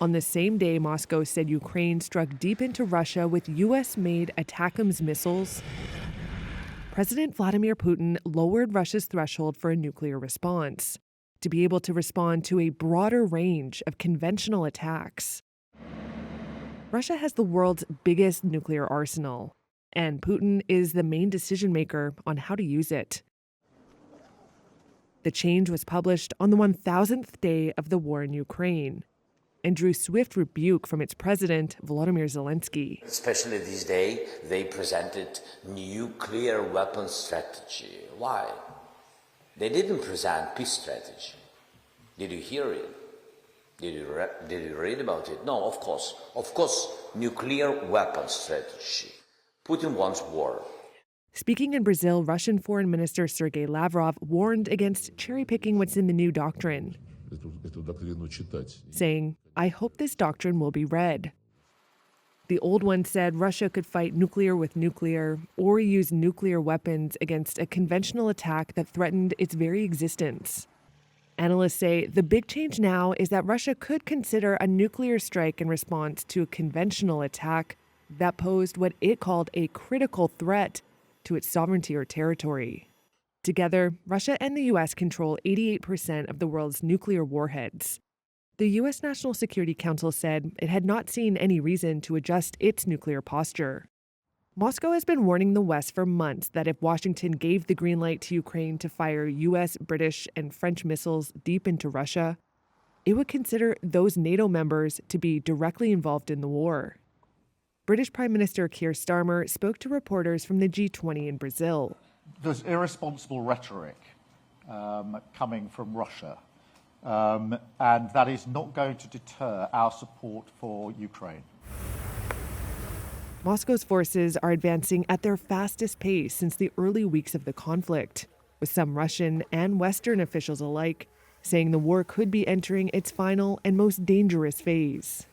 On the same day, Moscow said Ukraine struck deep into Russia with US-made ATACMS missiles. President Vladimir Putin lowered Russia's threshold for a nuclear response to be able to respond to a broader range of conventional attacks. Russia has the world's biggest nuclear arsenal, and Putin is the main decision maker on how to use it. The change was published on the 1,000th day of the war in Ukraine and drew swift rebuke from its president, Volodymyr Zelensky. Especially this day, they presented nuclear weapons strategy. Why? They didn't present peace strategy. Did you hear it? Did you read about it? No, of course. Of course, nuclear weapons strategy. Putin wants war. Speaking in Brazil, Russian Foreign Minister Sergei Lavrov warned against cherry-picking what's in the new doctrine, saying, "I hope this doctrine will be read." The old one said Russia could fight nuclear with nuclear or use nuclear weapons against a conventional attack that threatened its very existence. Analysts say the big change now is that Russia could consider a nuclear strike in response to a conventional attack that posed what it called a critical threat to its sovereignty or territory. Together, Russia and the U.S. control 88% of the world's nuclear warheads. The U.S. National Security Council said it had not seen any reason to adjust its nuclear posture. Moscow has been warning the West for months that if Washington gave the green light to Ukraine to fire U.S., British, and French missiles deep into Russia, it would consider those NATO members to be directly involved in the war. British Prime Minister Keir Starmer spoke to reporters from the G20 in Brazil. There's irresponsible rhetoric coming from Russia, and that is not going to deter our support for Ukraine. Moscow's forces are advancing at their fastest pace since the early weeks of the conflict, with some Russian and Western officials alike saying the war could be entering its final and most dangerous phase.